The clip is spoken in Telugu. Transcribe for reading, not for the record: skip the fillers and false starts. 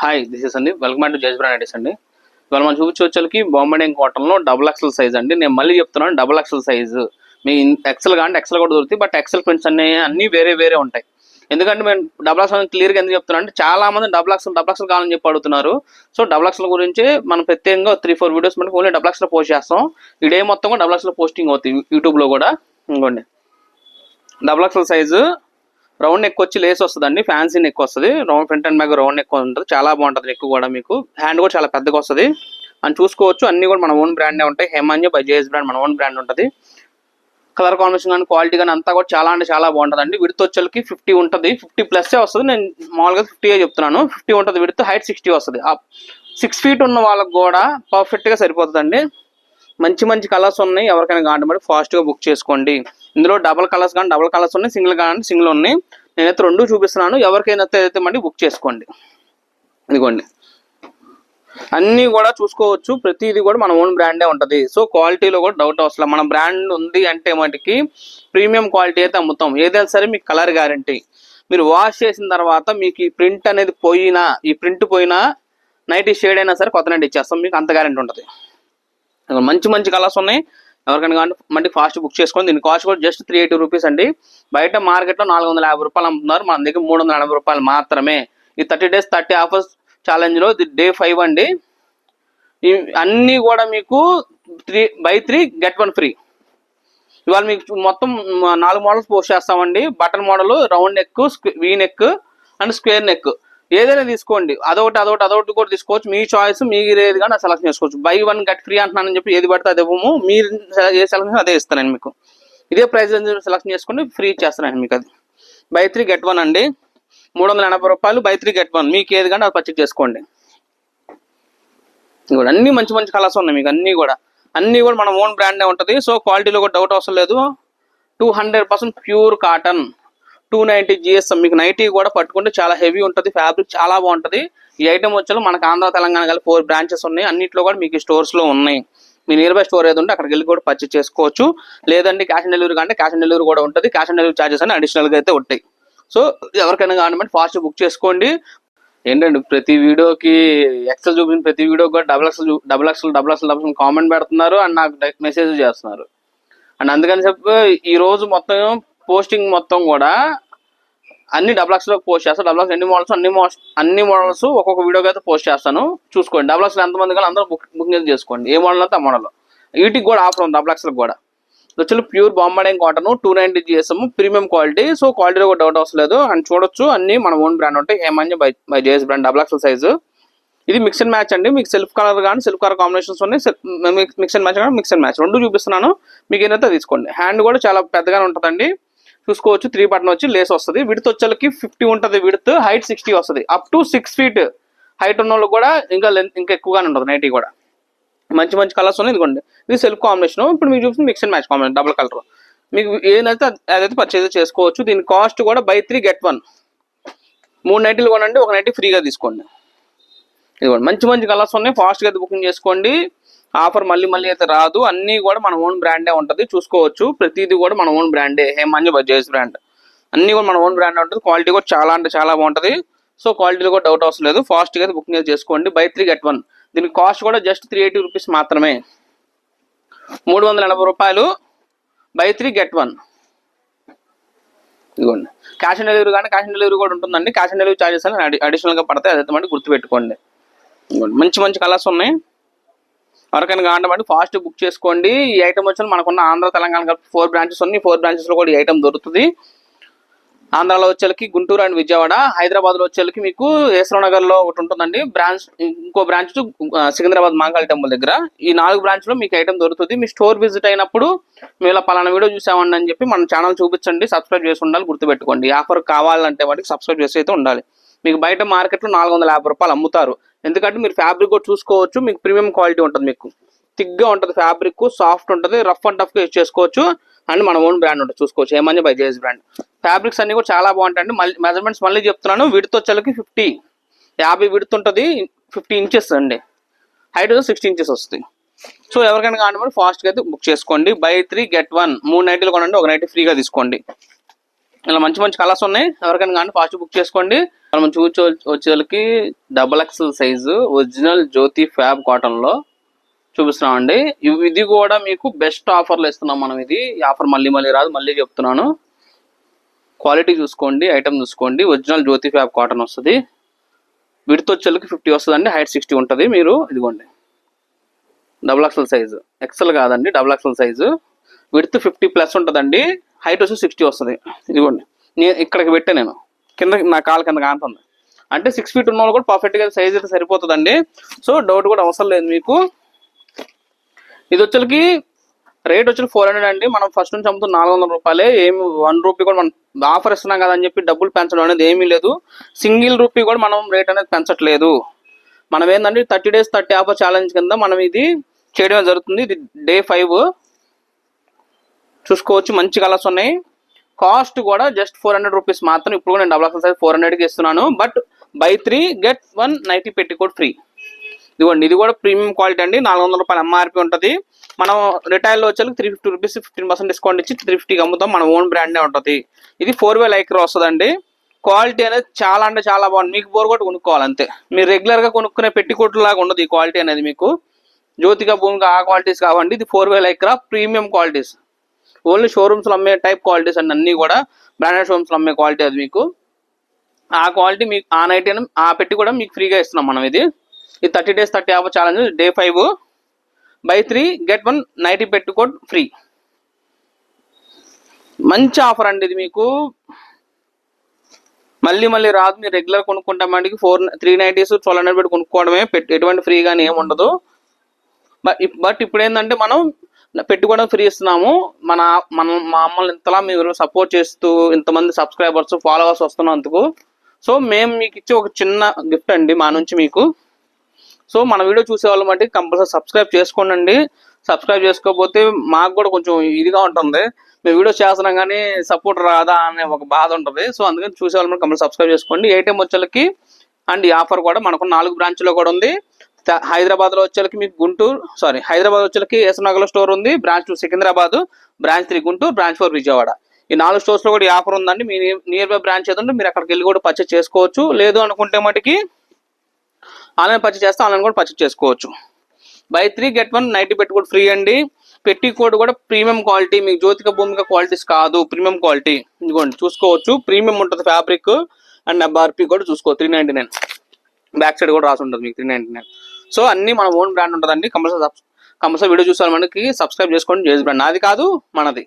హాయ్, దిస్ ఇస్ అండి. వెల్కమ్ టు జేజ్ బ్రాండ్ ఐడీస్ అండి. ఇవాళ మనం చూపించే బాంబడింగ్ కాటన్లో XXL సైజ్ అండి. నేను మళ్ళీ చెప్తున్నాను, XXL సైజు. మీ ఎక్సెల్ కానీ ఎక్సెల్ కూడా దొరుకుతాయి, బట్ ఎక్సెల్ ప్రింట్స్ అన్ని వేరే వేరే ఉంటాయి. ఎందుకంటే మేము XXL క్లియర్గా ఎందుకు చెప్తున్నాను అంటే, చాలా మంది XXL కావాలని చెప్పి అడుగుతున్నారు. సో XXL గురించి మనం ప్రత్యేకంగా 3-4 వీడియోస్ మనకి ఓన్లీ XXL పోస్ట్ చేస్తాం. ఈ డే మొత్తం కూడా XXL పోస్టింగ్ అవుతాయి యూట్యూబ్లో కూడా. ఇంకోండి, XXL సైజు రౌండ్ నెక్ వచ్చి లేస్ వస్తుందండి, ఫ్యాన్సీ నెక్ వస్తుంది. Round front and back round neck ఉంటుంది, చాలా బాగుంటుంది. నెక్ కూడా మీకు హ్యాండ్ కూడా చాలా పెద్దగా వస్తుంది అని చూసుకోవచ్చు. అన్ని కూడా మన ఓన్ బ్రాండే ఉంటాయి. హేమాంజ బై జేఎస్ బ్రాండ్ మన ఓన్ బ్రాండ్ ఉంటుంది. కలర్ కాంబినేషన్ కానీ క్వాలిటీ కానీ అంతా కూడా చాలా అంటే చాలా బాగుంటుందండి. విడ్త్ వచ్చేకి 50 ఉంటుంది, 50+ వస్తుంది. నేను మామూలుగా 50 చెప్తున్నాను. 50 ఉంటుంది విడ్త్, హైట్ 60 వస్తుంది. 6 ఫీట్ ఉన్న వాళ్ళకి కూడా పర్ఫెక్ట్గా సరిపోతుందండి. మంచి మంచి కలర్స్ ఉన్నాయి. ఎవరికైనా కావాలి ఫాస్ట్గా బుక్ చేసుకోండి. ఇందులో డబల్ కలర్స్ ఉన్నాయి, సింగిల్ కానీ సింగిల్ ఉన్నాయి. నేనైతే 2 చూపిస్తున్నాను. ఎవరికైనా అయితే మళ్ళీ బుక్ చేసుకోండి. ఇదిగోండి, అన్నీ కూడా చూసుకోవచ్చు. ప్రతిదీ కూడా మన ఓన్ బ్రాండే ఉంటుంది. సో క్వాలిటీలో కూడా డౌట్ అవసరం. మన బ్రాండ్ ఉంది అంటే మటుకి ప్రీమియం క్వాలిటీ అయితే అమ్ముతాం. ఏదైనా సరే మీకు కలర్ గ్యారంటీ. మీరు వాష్ చేసిన తర్వాత మీకు ఈ ప్రింట్ అనేది పోయినా నైట్ షేడ్ అయినా సరే కొత్త నైట్ ఇచ్చేస్తాం. మీకు అంత గ్యారంటీ ఉంటుంది. మంచి మంచి కలర్స్ ఉన్నాయి. ఎవరికైనా కానీ మళ్ళీ ఫాస్ట్ బుక్ చేసుకోండి. దీని కాస్ట్ కూడా జస్ట్ 380 రూపీస్ అండి. బయట మార్కెట్లో 450 రూపాయలు అమ్ముతున్నారు, మన దగ్గర 380 రూపాయలు మాత్రమే. ఈ 30 days 30 ఆఫర్స్ ఛాలెంజ్లో ఇది డే 5 అండి. అన్నీ కూడా మీకు 3 get 1 ఫ్రీ. ఇవాళ మీకు మొత్తం 4 మోడల్స్ పోస్ట్ చేస్తామండి. Button model, round neck, V neck and square neck. ఏదైనా తీసుకోండి, అదొకటి కూడా తీసుకోవచ్చు. మీ చాయిస్, మీరు ఏది కానీ సెలెక్ట్ చేసుకోవచ్చు. బై 1 get 3 అంటున్నానని చెప్పి ఏది పడితే అది ఇవ్వము. మీరు ఏ సెలెక్షన్ అదే ఇస్తానండి. మీకు ఇదే ప్రైస్ సెలెక్షన్ చేసుకుని ఫ్రీ ఇచ్చేస్తానండి. మీకు అది బై 3 get 1 అండి. 380 రూపాయలు బై 3 get 1. మీకు ఏది కానీ అది పర్చేజ్ చేసుకోండి. కూడా అన్ని మంచి మంచి కలర్స్ ఉన్నాయి. మీకు అన్నీ కూడా మన ఓన్ బ్రాండే ఉంటుంది. సో క్వాలిటీలో కూడా డౌట్ అవసరం లేదు. 200% ప్యూర్ కాటన్, 290 GSM. మీకు నైటీ కూడా పట్టుకుంటే చాలా హెవీ ఉంటుంది, ఫ్యాబ్రిక్ చాలా బాగుంటుంది. ఈ ఐటమ్ వచ్చేలో మనకు ఆంధ్ర తెలంగాణ కలిపి 4 బ్రాంచెస్ ఉన్నాయి. అన్నింటిలో కూడా మీకు స్టోర్స్లో ఉన్నాయి. మీ నియర్ బై స్టోర్ ఏది ఉంటే అక్కడికి వెళ్ళి కూడా పర్చేజ్ చేసుకోవచ్చు. లేదంటే క్యాష్ ఆన్ డెలివరీ కంటే క్యాష్ ఆన్ డెలివరీ కూడా ఉంటుంది. క్యాష్ ఆన్ డెలివరీ ఛార్జెస్ అని అడిషనల్గా అయితే ఉంటాయి. సో ఎవరికైనా కావాలంటే ఫాస్ట్ బుక్ చేసుకోండి. ఏంటండి, ప్రతి వీడియోకి ఎక్సెల్ చూపించిన ప్రతి వీడియోకి కూడా XXL కామెంట్ పెడుతున్నారు అండ్ నాకు మెసేజ్ చేస్తున్నారు. అండ్ అందుకని చెప్పి ఈ రోజు మొత్తం పోస్టింగ్ మొత్తం కూడా అన్ని XXL పోస్ట్ చేస్తాను. XXL అన్ని మోడల్స్ ఒక్కొక్క వీడియోకి అయితే పోస్ట్ చేస్తాను. చూసుకోండి. XXL ఎంతమంది కానీ అందరూ బుకింగ్ చేసుకోండి. ఏ మోడల్ అయితే ఆ మోడల్. వీటికి కూడా ఆఫర్ ఉంది XXL కూడా. వచ్చి ప్యూర్ బాంబడింగ్ cotton, 290 GSM, premium quality. So క్వాలిటీలో కూడా డౌట్ అవసరం లేదు. అండ్ చూడొచ్చు, అన్ని మన ఓన్ బ్రాండ్ ఉంటాయి. హేమాంజ by JS brand XXL size. ఇది మిక్స్ అండ్ మ్యాచ్ అండి. మీకు సెల్ఫ్ కలర్ కానీ సెల్ఫ్ కలర్ కాంబినేషన్స్ ఉన్నాయి. మిక్స్ అండ్ మ్యాచ్ కానీ మిక్స్ అండ్ మ్యాచ్ 2 చూపిస్తున్నాను. మీకు ఏదైతే తీసుకోండి. హ్యాండ్ కూడా చాలా పెద్దగానే ఉంటుందండి. చూసుకోవచ్చు. 3 బటన్ వచ్చి లేస్ వస్తుంది. విడ్త్ వచ్చేకి 50 ఉంటుంది విడ్త్, హైట్ 60 వస్తుంది. అప్ టు 6 feet హైట్ ఉన్న వాళ్ళకి కూడా ఇంకా ఎక్కువగానే ఉంటుంది నైటీ కూడా. మంచి మంచి కలర్స్ ఉన్నాయి. ఇదిగోండి, ఇది సెల్ఫ్ కాంబినేషన్. ఇప్పుడు మీకు చూస్తుంది mix and match combination, double colour. మీకు ఏదైతే అదైతే పర్చేజ్ చేసుకోవచ్చు. దీని కాస్ట్ కూడా బై 3 get 1. 3 నైటీలు కొనండి, 1 నైటీ ఫ్రీగా తీసుకోండి. ఇదిగోండి, మంచి మంచి కలర్స్ ఉన్నాయి. ఫాస్ట్గా అయితే బుకింగ్ చేసుకోండి. ఆఫర్ మళ్ళీ అయితే రాదు. అన్నీ కూడా మన ఓన్ బ్రాండే ఉంటుంది. చూసుకోవచ్చు. ప్రతిదీ కూడా మన ఓన్ బ్రాండే. హేమాంజ బై జేఎస్ బ్రాండ్ అన్నీ కూడా మన ఓన్ బ్రాండే ఉంటుంది. క్వాలిటీ కూడా చాలా అంటే చాలా బాగుంటుంది. సో క్వాలిటీలో కూడా డౌట్ అవసరం లేదు. ఫాస్ట్గా అయితే బుకింగ్ చేసుకోండి. By 3 get 1. దీనికి కాస్ట్ కూడా జస్ట్ 380 రూపీస్ మాత్రమే. 380 రూపాయలు బై 3 get 1. ఇదిగోండి, క్యాష్ ఆన్ డెలివరీ కానీ క్యాష్ ఆన్ డెలివరీ కూడా ఉంటుందండి. క్యాష్ ఆన్ డెలివరీ ఛార్జెస్ అని అడిషనల్గా పడతాయి. అదైతే మళ్ళీ గుర్తుపెట్టుకోండి. మంచి మంచి కలర్స్ ఉన్నాయి. ఎవరికైనా కావాలంటే ఫాస్ట్ బుక్ చేసుకోండి. ఈ ఐటమ్ వచ్చి మనకున్న ఆంధ్ర తెలంగాణ 4 బ్రాంచెస్ ఉన్నాయి. 4 బ్రాంచెస్లో కూడా ఈ ఐటమ్ దొరుకుతుంది. ఆంధ్రాలో వచ్చేకి గుంటూరు అండ్ విజయవాడ. హైదరాబాద్లో వచ్చేకి మీకు నగర్లో ఒకటి ఉంటుందండి బ్రాంచ్. ఇంకో బ్రాంచ్ సికింద్రాబాద్ మహాకాళి టెంపుల్ దగ్గర. ఈ 4 బ్రాంచ్లో మీకు ఐటమ్ దొరుకుతుంది. మీ స్టోర్ విజిట్ అయినప్పుడు మేము ఇలా పలానా వీడియో చూసామండి అని చెప్పి మన ఛానల్ చూపించండి. సబ్స్క్రైబ్ చేసి ఉండాలి. గుర్తుపెట్టుకోండి. ఈ ఆఫర్ కావాలంటే వాటికి సబ్స్క్రైబ్ చేసి అయితే ఉండాలి. మీకు బయట మార్కెట్లో 450 రూపాయలు అమ్ముతారు. ఎందుకంటే మీరు ఫ్యాబ్రిక్ కూడా చూసుకోవచ్చు. మీకు ప్రీమియం క్వాలిటీ ఉంటుంది. మీకు థిక్గా ఉంటుంది ఫ్యాబ్రిక్, సాఫ్ట్ ఉంటుంది. రఫ్ అండ్ టఫ్గా యూజ్ చేసుకోవచ్చు. అండ్ మన ఓన్ బ్రాండ్ ఉంటుంది. చూసుకోవచ్చు. హేమాంజ బై జేఎస్ బ్రాండ్. ఫ్యాబ్రిక్స్ అన్ని కూడా చాలా బాగుంటాయండి. మెజర్మెంట్స్ మళ్ళీ చెప్తున్నాను. విడ్త్ వచ్చేకి 50 విడ్త్ ఉంటుంది. 50 ఇంచెస్ అండి. హైట్ 60 ఇంచెస్ వస్తుంది. సో ఎవరికైనా కావాలంటే ఫాస్ట్గా అయితే బుక్ చేసుకోండి. By 3 get 1. 3 నైటీలు కొనండి, 1 నైటీ ఫ్రీగా తీసుకోండి. ఇలా మంచి మంచి కలర్స్ ఉన్నాయి. ఎవరికైనా కానీ ఫాస్ట్ బుక్ చేసుకోండి. మనం వచ్చేకి డబుల్ ఎక్స్ఎల్ సైజు ఒరిజినల్ జ్యోతి ఫ్యాబ్ కాటన్ లో చూపిస్తున్నామండి. ఇది కూడా మీకు బెస్ట్ ఆఫర్లో ఇస్తున్నాం మనం. ఇది ఆఫర్ మళ్ళీ మళ్ళీ రాదు, మళ్ళీ చెప్తున్నాను. క్వాలిటీ చూసుకోండి, ఐటమ్ చూసుకోండి. ఒరిజినల్ జ్యోతి ఫ్యాబ్ కాటన్ వస్తుంది. విడ్త్ వచ్చేకి 50 వస్తుందండి, హైట్ 60 ఉంటుంది. మీరు ఇదిగోండి డబుల్ ఎక్స్ఎల్ సైజు, ఎక్స్ఎల్ కాదండి డబుల్ ఎక్స్ఎల్ సైజు. విడ్త్ 50+ ఉంటుందండి, హైట్ వచ్చి 60 వస్తుంది. ఇదిగోండి నేను ఇక్కడికి పెట్టా, నేను కింద నా కాలు కింద కాంతుంది. అంటే 6 ఫీట్ ఉన్న వాళ్ళు కూడా పర్ఫెక్ట్గా సైజ్ అయితే సరిపోతుందండి. సో డౌట్ కూడా అవసరం లేదు మీకు. ఇది వచ్చేకి రేట్ వచ్చి 400 అండి. మనం ఫస్ట్ నుంచి అమ్ముతున్న 400 రూపాయలే. ఏమి 1 రూపీ కూడా మనం ఆఫర్ ఇస్తున్నాం కదా అని చెప్పి డబ్బులు పెంచడం అనేది ఏమీ లేదు. సింగిల్ రూపీ కూడా మనం రేట్ అనేది పెంచట్లేదు. మనం ఏంటంటే 30 days 30 ఆఫర్ ఛాలెంజ్ కింద మనం ఇది చేయడం జరుగుతుంది. ఇది డే 5 చూసుకోవచ్చు. మంచి కలర్స్ ఉన్నాయి. కాస్ట్ కూడా జస్ట్ 400 రూపీస్ మాత్రం. ఇప్పుడు కూడా నేను డబుల్ ఎక్స్ఎల్ సైజ్ 400కి ఇస్తున్నాను. But by 3 get 1 nightie petticoat free. ఇదిగోండి ఇది కూడా ప్రీమియం క్వాలిటీ అండి. 400 రూపాయలు ఎంఆర్పి ఉంటుంది. మనం రిటైల్లో వచ్చేకి 350 రూపీస్ 15% డిస్కౌంట్ ఇచ్చి 350కి అమ్ముతాం. మన ఓన్ బ్రాండే ఉంటుంది. ఇది 4-way లైక్రా వస్తుందండి. క్వాలిటీ అనేది చాలా అంటే చాలా బాగుంది. మీకు బోర్ కొట్టి కొనుక్కోవాలి అంతే. మీరు రెగ్యులర్గా కొనుక్కునే పెట్టికోట్లు లాగా ఉండదు ఈ క్వాలిటీ అనేది. మీకు జ్యోతిక భూమిక ఆ క్వాలిటీస్ కావండి. ఇది 4-way Lycra premium qualities. Only షోరూమ్స్లో అమ్మే టైప్ క్వాలిటీస్ అండి. అన్నీ కూడా బ్రాండెడ్ షోరూమ్స్లో అమ్మే క్వాలిటీ అది. మీకు ఆ క్వాలిటీ మీకు ఆ నైట్ ఆ పెట్టి కూడా మీకు ఫ్రీగా ఇస్తున్నాం మనం. ఇది 30 days 30 offer challenge day 5 buy 3 get 1 nighty petticoat free. మంచి ఆఫర్ అండి ఇది. మీకు మళ్ళీ మళ్ళీ రాదు. మీరు రెగ్యులర్ కొనుక్కుంటే మనకి 390s 1200 పెట్టి కొనుక్కోవడమే. ఎటువంటి ఫ్రీ కానీ ఏమి ఉండదు. బట్ ఇప్పుడు ఏంటంటే మనం పెట్టుకోవడం ఫ్రీ ఇస్తున్నాము. మమ్మల్ని ఇంతలా మీరు సపోర్ట్ చేస్తూ ఇంతమంది సబ్స్క్రైబర్స్ ఫాలోవర్స్ వస్తున్నందుకు సో మేము మీకు ఇచ్చే ఒక చిన్న గిఫ్ట్ అండి మా నుంచి మీకు. సో మన వీడియో చూసే వాళ్ళ మట్టి కంపల్సరీ సబ్స్క్రైబ్ చేసుకోండి. సబ్స్క్రైబ్ చేసుకోకపోతే మాకు కూడా కొంచెం ఇదిగా ఉంటుంది. మేము వీడియో చేస్తున్నాం కానీ సపోర్ట్ రాదా అనే ఒక బాధ ఉంటుంది. సో అందుకని చూసే వాళ్ళ మట్టి కంపల్సరీ సబ్స్క్రైబ్ చేసుకోండి. ఏటీఎం వచ్చేకి అండ్ ఈ ఆఫర్ కూడా మనకు 4 బ్రాంచ్లో కూడా ఉంది. హైదరాబాద్లో వచ్చేకి మీకు హైదరాబాద్ వచ్చేకి ఏసనగర్లో స్టోర్ ఉంది. Branch 2 Secunderabad, branch 3 Guntur, branch 4 Vijayawada. ఈ 4 స్టోర్స్లో కూడా ఈ ఆఫర్ ఉందండి. మీ నియర్ బై బ్రాంచ్ ఏదంటే మీరు అక్కడికి వెళ్ళి కూడా పర్చేస్ చేసుకోవచ్చు. లేదు అనుకుంటే మటుకి ఆన్లైన్ పర్చేస్ చేస్తే ఆన్లైన్ కూడా పర్చేస్ చేసుకోవచ్చు. Buy 3 get 1 nighty petticoat free అండి. పెట్టికోట్ కూడా ప్రీమియం క్వాలిటీ. మీకు జ్యోతిక భూమిక క్వాలిటీస్ కాదు, ప్రీమియం క్వాలిటీ. ఇదిగోండి చూసుకోవచ్చు. ప్రీమియం ఉంటుంది ఫ్యాబ్రిక్ అండ్ ఎంఆర్పి కూడా చూసుకో 399. బ్యాక్ సైడ్ కూడా రాసి ఉంటుంది మీకు 399. సో అన్ని మన ఓన్ బ్రాండ్ ఉంటుందండి. కంపల్సరీ వీడియో చూసారు మనకి సబ్స్క్రైబ్ చేసుకోండి. జేజ్ బ్రాండ్ నాది కాదు మనది.